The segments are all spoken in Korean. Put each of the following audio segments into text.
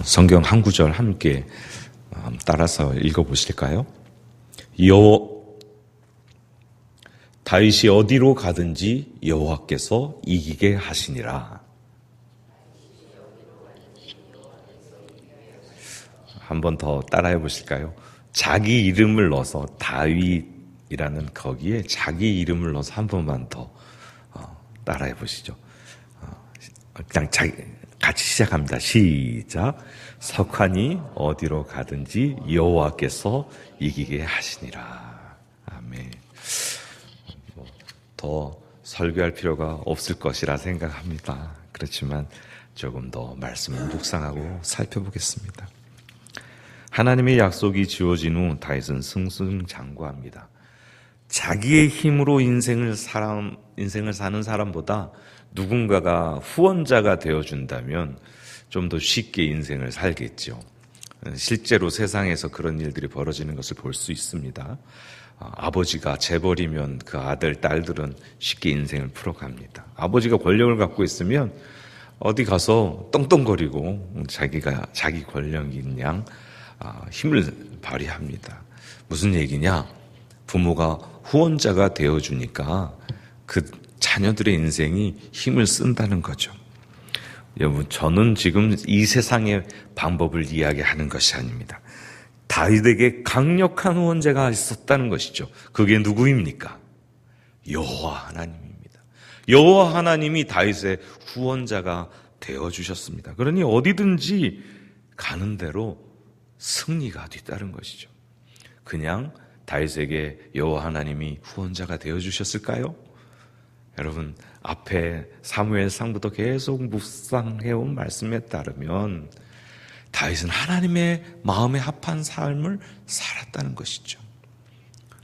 성경 한 구절 함께 따라서 읽어보실까요? 다윗이 어디로 가든지 여호와께서 이기게 하시니라. 한 번 더 따라해 보실까요? 자기 이름을 넣어서 다윗이라는 거기에 자기 이름을 넣어서 한 번만 더 따라해 보시죠. 그냥 같이 시작합니다. 시작. 석환이 어디로 가든지 여호와께서 이기게 하시니라. 아멘. 더 설교할 필요가 없을 것이라 생각합니다. 그렇지만 조금 더 말씀을 묵상하고 살펴보겠습니다. 하나님의 약속이 지어진 후 다윗은 승승장구합니다. 자기의 힘으로 인생을 사는 사람보다 누군가가 후원자가 되어준다면 좀 더 쉽게 인생을 살겠죠. 실제로 세상에서 그런 일들이 벌어지는 것을 볼 수 있습니다. 아버지가 재벌이면 그 아들, 딸들은 쉽게 인생을 풀어갑니다. 아버지가 권력을 갖고 있으면 어디 가서 떵떵거리고 자기 권력인 양 힘을 발휘합니다. 무슨 얘기냐? 부모가 후원자가 되어주니까 그 자녀들의 인생이 힘을 쓴다는 거죠. 여러분, 저는 지금 이 세상의 방법을 이야기하는 것이 아닙니다. 다윗에게 강력한 후원자가 있었다는 것이죠. 그게 누구입니까? 여호와 하나님입니다. 여호와 하나님이 다윗의 후원자가 되어주셨습니다. 그러니 어디든지 가는 대로 승리가 뒤따른 것이죠. 그냥 다윗에게 여호와 하나님이 후원자가 되어주셨을까요? 여러분, 앞에 사무엘상부터 계속 묵상해온 말씀에 따르면 다윗은 하나님의 마음에 합한 삶을 살았다는 것이죠.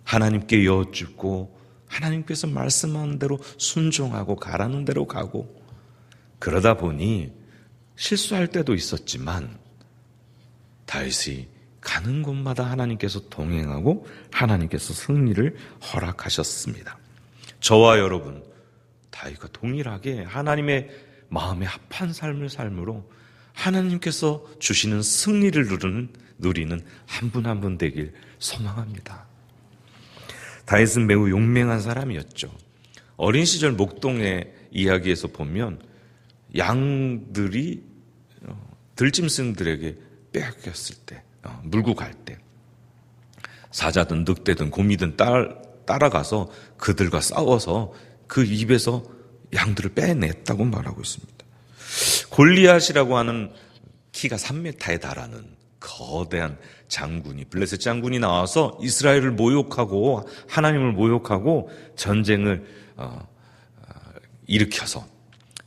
하나님께 여쭙고 하나님께서 말씀하는 대로 순종하고 가라는 대로 가고, 그러다 보니 실수할 때도 있었지만 다윗이 가는 곳마다 하나님께서 동행하고 하나님께서 승리를 허락하셨습니다. 저와 여러분, 다윗과 동일하게 하나님의 마음에 합한 삶을 삶으로 하나님께서 주시는 승리를 누리는 한 분 한 분 되길 소망합니다. 다윗은 매우 용맹한 사람이었죠. 어린 시절 목동의 이야기에서 보면 양들이 들짐승들에게 빼앗겼을 때, 물고 갈 때 사자든 늑대든 곰이든 따라가서 그들과 싸워서 그 입에서 양들을 빼냈다고 말하고 있습니다. 골리앗이라고 하는 키가 3m에 달하는 거대한 장군이, 블레셋 장군이 나와서 이스라엘을 모욕하고 하나님을 모욕하고 전쟁을 일으켜서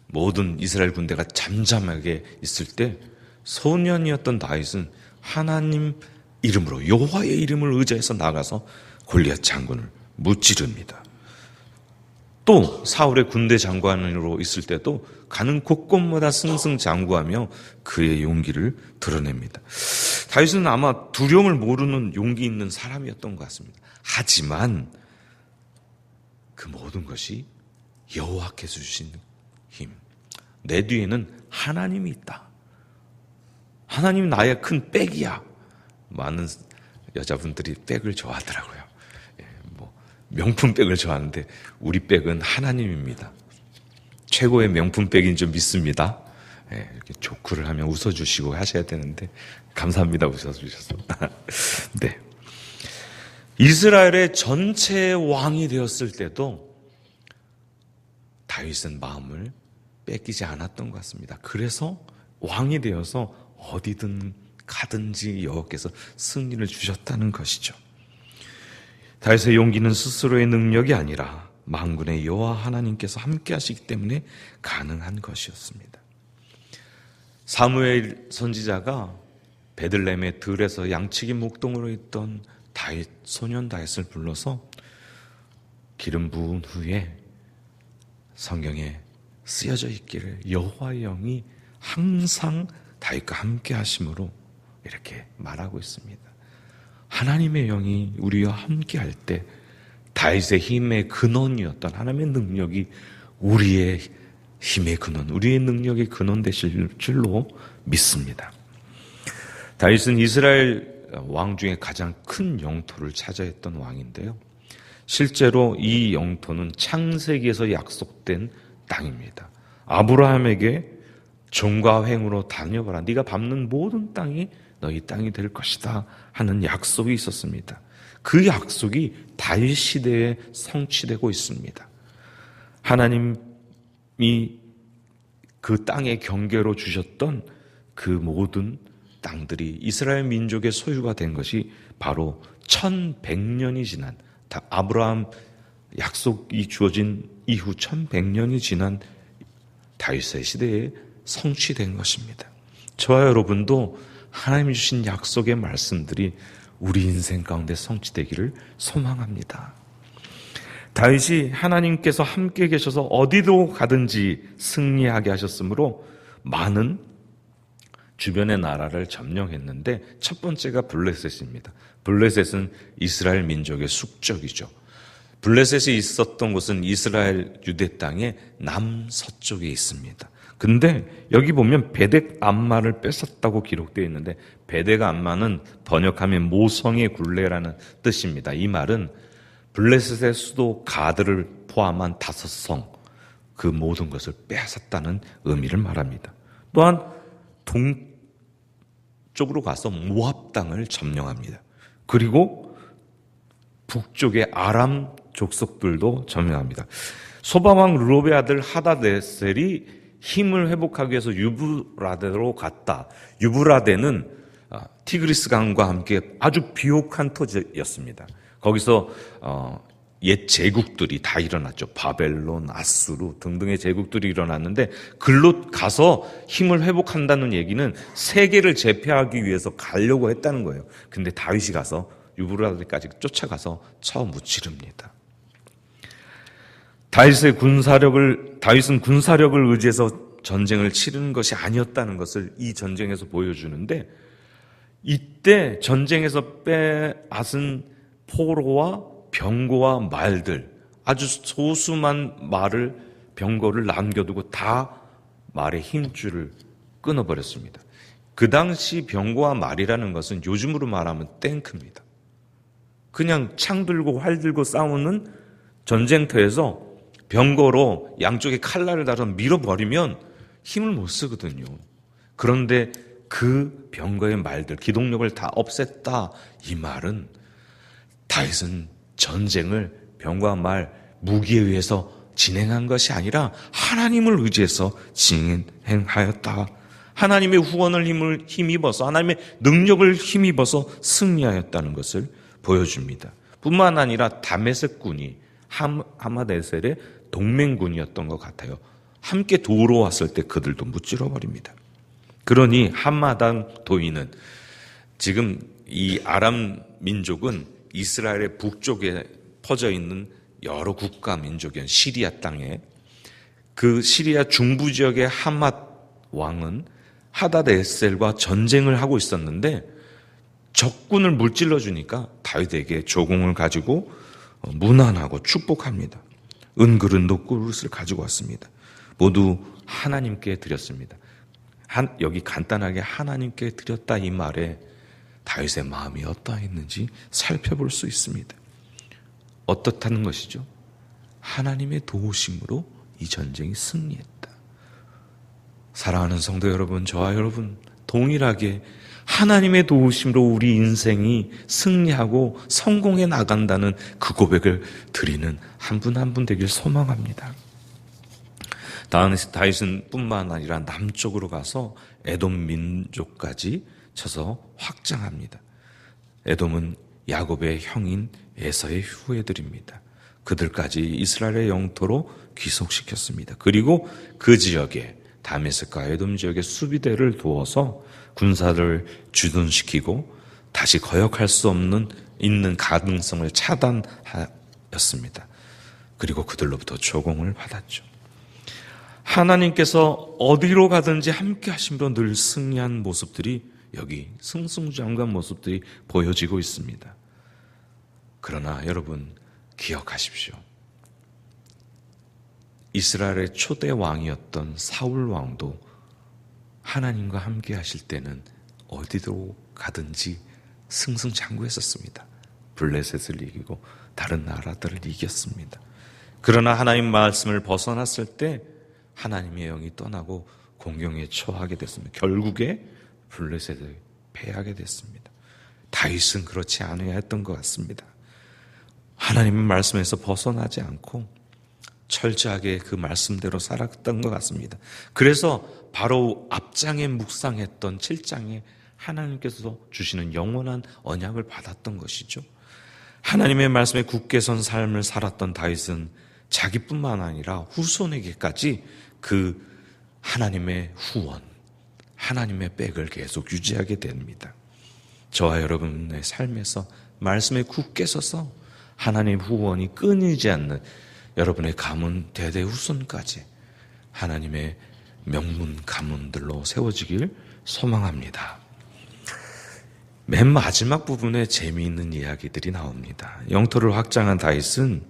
모든 이스라엘 군대가 잠잠하게 있을 때 소년이었던 다윗은 하나님 이름으로, 여호와의 이름을 의지해서 나가서 골리앗 장군을 무찌릅니다. 또 사울의 군대 장관으로 있을 때도 가는 곳곳마다 승승장구하며 그의 용기를 드러냅니다. 다윗은 아마 두려움을 모르는 용기 있는 사람이었던 것 같습니다. 하지만 그 모든 것이 여호와께서 주신 힘, 내 뒤에는 하나님이 있다. 하나님이 나의 큰 백이야. 많은 여자분들이 백을 좋아하더라고요. 명품 백을 좋아하는데 우리 백은 하나님입니다. 최고의 명품 백인 줄 믿습니다. 이렇게 조크를 하면 웃어주시고 하셔야 되는데 감사합니다. 웃어주셔서. 네. 이스라엘의 전체 왕이 되었을 때도 다윗은 마음을 뺏기지 않았던 것 같습니다. 그래서 왕이 되어서 어디든 가든지 여호와께서 승리를 주셨다는 것이죠. 다윗의 용기는 스스로의 능력이 아니라 만군의 여호와 하나님께서 함께 하시기 때문에 가능한 것이었습니다. 사무엘 선지자가 베들레헴의 들에서 양치기 목동으로 있던 다윗, 소년 다윗을 불러서 기름 부은 후에 성경에 쓰여져 있기를 여호와의 영이 항상 다윗과 함께 하심으로 이렇게 말하고 있습니다. 하나님의 영이 우리와 함께 할 때 다윗의 힘의 근원이었던 하나님의 능력이 우리의 힘의 근원, 우리의 능력의 근원 되실 줄로 믿습니다. 다윗은 이스라엘 왕 중에 가장 큰 영토를 차지했던 왕인데요. 실제로 이 영토는 창세기에서 약속된 땅입니다. 아브라함에게 종과 횡으로 다녀봐라. 네가 밟는 모든 땅이 너희 땅이 될 것이다 하는 약속이 있었습니다. 그 약속이 다윗 시대에 성취되고 있습니다. 하나님이 그 땅의 경계로 주셨던 그 모든 땅들이 이스라엘 민족의 소유가 된 것이 바로 1100년이 지난, 아브라함 약속이 주어진 이후 1100년이 지난 다윗의 시대에 성취된 것입니다. 저와 여러분도 하나님이 주신 약속의 말씀들이 우리 인생 가운데 성취되기를 소망합니다. 다윗이 하나님께서 함께 계셔서 어디로 가든지 승리하게 하셨으므로 많은 주변의 나라를 점령했는데 첫 번째가 블레셋입니다. 블레셋은 이스라엘 민족의 숙적이죠. 블레셋이 있었던 곳은 이스라엘 유대 땅의 남서쪽에 있습니다. 근데 여기 보면 베덱 암마를 뺏었다고 기록되어 있는데 베덱 암마는 번역하면 모성의 굴레라는 뜻입니다. 이 말은 블레셋의 수도 가드를 포함한 5성 그 모든 것을 빼앗았다는 의미를 말합니다. 또한 동쪽으로 가서 모압 땅을 점령합니다. 그리고 북쪽의 아람 족속들도 점령합니다. 소바왕 르롭의 아들 하다데셀이 힘을 회복하기 위해서 유브라데로 갔다. 유브라데는 티그리스 강과 함께 아주 비옥한 토지였습니다. 거기서 옛 제국들이 다 일어났죠. 바벨론, 아수르 등등의 제국들이 일어났는데 글로 가서 힘을 회복한다는 얘기는 세계를 제패하기 위해서 가려고 했다는 거예요. 근데 다윗이 가서 유브라데까지 쫓아가서 쳐무찌릅니다. 다윗은 군사력을 의지해서 전쟁을 치르는 것이 아니었다는 것을 이 전쟁에서 보여주는데 이때 전쟁에서 빼앗은 포로와 병거와 말들 아주 소수만 병거를 남겨두고 다 말의 힘줄을 끊어버렸습니다. 그 당시 병거와 말이라는 것은 요즘으로 말하면 탱크입니다. 그냥 창 들고 활 들고 싸우는 전쟁터에서 병거로 양쪽에 칼날을 달아 밀어버리면 힘을 못 쓰거든요. 그런데 그 병거의 말들, 기동력을 다 없앴다. 이 말은 다윗은 전쟁을 병거와 말, 무기에 의해서 진행한 것이 아니라 하나님을 의지해서 진행하였다. 하나님의 후원을 힘입어서 하나님의 능력을 힘입어서 승리하였다는 것을 보여줍니다. 뿐만 아니라 다메섹군이 하마데셀의 동맹군이었던 것 같아요. 함께 도우러 왔을 때 그들도 무찌러버립니다. 그러니 한마당 도인은 지금 이 아람 민족은 이스라엘의 북쪽에 퍼져 있는 여러 국가 민족인 시리아 땅에 그 시리아 중부 지역의 하맛 왕은 하다데셀과 전쟁을 하고 있었는데 적군을 물질러 주니까 다윗에게 조공을 가지고 문안하고 축복합니다. 은그릇 녹그릇을 가지고 왔습니다. 모두 하나님께 드렸습니다. 여기 간단하게 하나님께 드렸다 이 말에 다윗의 마음이 어떠했는지 살펴볼 수 있습니다. 어떻다는 것이죠? 하나님의 도우심으로 이 전쟁이 승리했다. 사랑하는 성도 여러분, 저와 여러분 동일하게 하나님의 도우심으로 우리 인생이 승리하고 성공해 나간다는 그 고백을 드리는 한 분 한 분 되길 소망합니다. 다윗은 뿐만 아니라 남쪽으로 가서 에돔 민족까지 쳐서 확장합니다. 에돔은 야곱의 형인 에서의 후예들입니다. 그들까지 이스라엘의 영토로 귀속시켰습니다. 그리고 그 지역에 다메섹과 에돔 지역에 수비대를 두어서 군사를 주둔시키고 다시 거역할 수 있는 가능성을 차단하였습니다. 그리고 그들로부터 조공을 받았죠. 하나님께서 어디로 가든지 함께 하심으로 늘 승리한 모습들이 여기 승승장구한 모습들이 보여지고 있습니다. 그러나 여러분 기억하십시오. 이스라엘의 초대 왕이었던 사울 왕도 하나님과 함께 하실 때는 어디로 가든지 승승장구했었습니다. 블레셋을 이기고 다른 나라들을 이겼습니다. 그러나 하나님 말씀을 벗어났을 때 하나님의 영이 떠나고 공경에 처하게 됐습니다. 결국에 블레셋을 패하게 됐습니다. 다윗은 그렇지 않아야 했던 것 같습니다. 하나님의 말씀에서 벗어나지 않고 철저하게 그 말씀대로 살았던 것 같습니다. 그래서 바로 앞장에 묵상했던 7장에 하나님께서 주시는 영원한 언약을 받았던 것이죠. 하나님의 말씀에 굳게 선 삶을 살았던 다윗은 자기뿐만 아니라 후손에게까지 그 하나님의 후원, 하나님의 백을 계속 유지하게 됩니다. 저와 여러분의 삶에서 말씀에 굳게 서서 하나님의 후원이 끊이지 않는 여러분의 가문 대대 후손까지 하나님의 명문 가문들로 세워지길 소망합니다. 맨 마지막 부분에 재미있는 이야기들이 나옵니다. 영토를 확장한 다윗은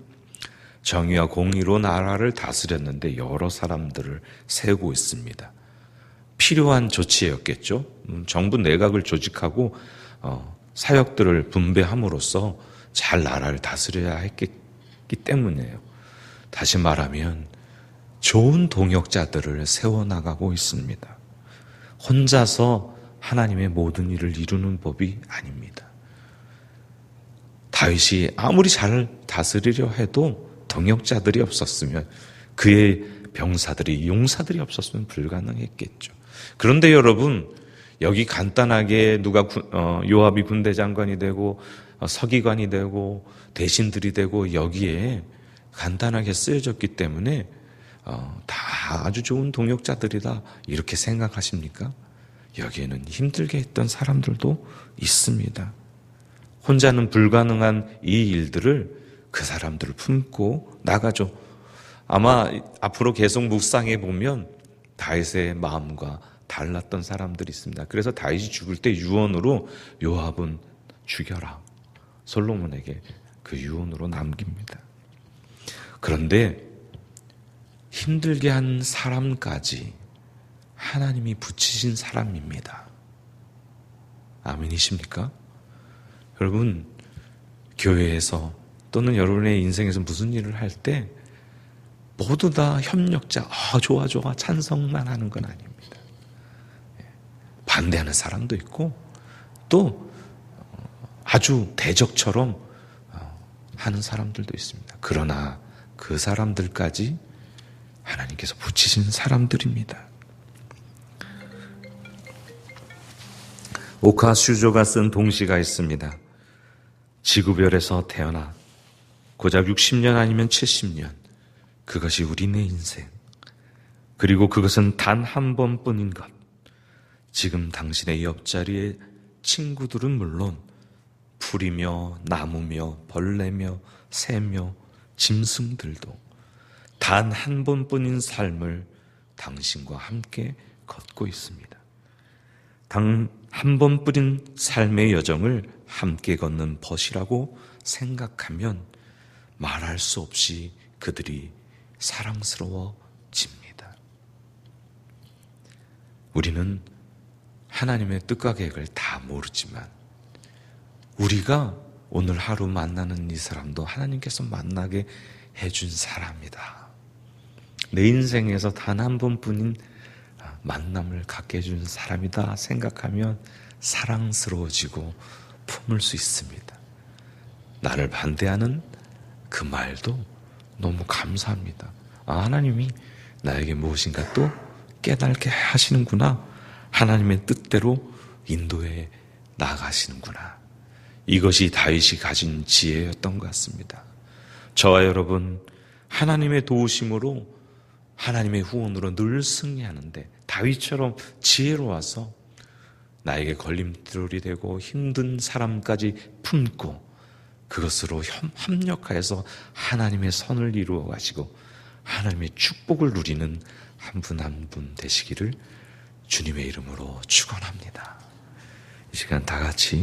정의와 공의로 나라를 다스렸는데 여러 사람들을 세우고 있습니다. 필요한 조치였겠죠. 정부 내각을 조직하고 사역들을 분배함으로써 잘 나라를 다스려야 했기 때문이에요. 다시 말하면 좋은 동역자들을 세워나가고 있습니다. 혼자서 하나님의 모든 일을 이루는 법이 아닙니다. 다윗이 아무리 잘 다스리려 해도 동역자들이 없었으면, 그의 병사들이, 용사들이 없었으면 불가능했겠죠. 그런데 여러분, 여기 간단하게 누가 요압이 군대장관이 되고 서기관이 되고 대신들이 되고 여기에 간단하게 쓰여졌기 때문에 다 아주 좋은 동역자들이다 이렇게 생각하십니까? 여기에는 힘들게 했던 사람들도 있습니다. 혼자는 불가능한 이 일들을 그 사람들을 품고 나가죠. 아마 앞으로 계속 묵상해 보면 다윗의 마음과 달랐던 사람들이 있습니다. 그래서 다윗이 죽을 때 유언으로 요압은 죽여라, 솔로몬에게 그 유언으로 남깁니다. 그런데 힘들게 한 사람까지 하나님이 붙이신 사람입니다. 아멘이십니까? 여러분, 교회에서 또는 여러분의 인생에서 무슨 일을 할 때 모두 다 협력자, 좋아 찬성만 하는 건 아닙니다. 반대하는 사람도 있고 또 아주 대적처럼 하는 사람들도 있습니다. 그러나 그 사람들까지 하나님께서 붙이신 사람들입니다. 오카 슈조가 쓴 동시가 있습니다. 지구별에서 태어나 고작 60년 아니면 70년, 그것이 우리네 인생. 그리고 그것은 단 한 번뿐인 것. 지금 당신의 옆자리의 친구들은 물론 풀이며 나무며 벌레며 새며 짐승들도 단 한 번뿐인 삶을 당신과 함께 걷고 있습니다. 단 한 번뿐인 삶의 여정을 함께 걷는 벗이라고 생각하면 말할 수 없이 그들이 사랑스러워집니다. 우리는 하나님의 뜻과 계획을 다 모르지만 우리가 오늘 하루 만나는 이 사람도 하나님께서 만나게 해준 사람이다. 내 인생에서 단 한 번뿐인 만남을 갖게 해준 사람이다 생각하면 사랑스러워지고 품을 수 있습니다. 나를 반대하는 그 말도 너무 감사합니다. 하나님이 나에게 무엇인가 또 깨닫게 하시는구나. 하나님의 뜻대로 인도해 나가시는구나. 이것이 다윗이 가진 지혜였던 것 같습니다. 저와 여러분, 하나님의 도우심으로, 하나님의 후원으로 늘 승리하는데 다윗처럼 지혜로워서 나에게 걸림돌이 되고 힘든 사람까지 품고 그것으로 협력하여서 하나님의 선을 이루어 가시고 하나님의 축복을 누리는 한 분 한 분 되시기를 주님의 이름으로 축원합니다. 이 시간 다 같이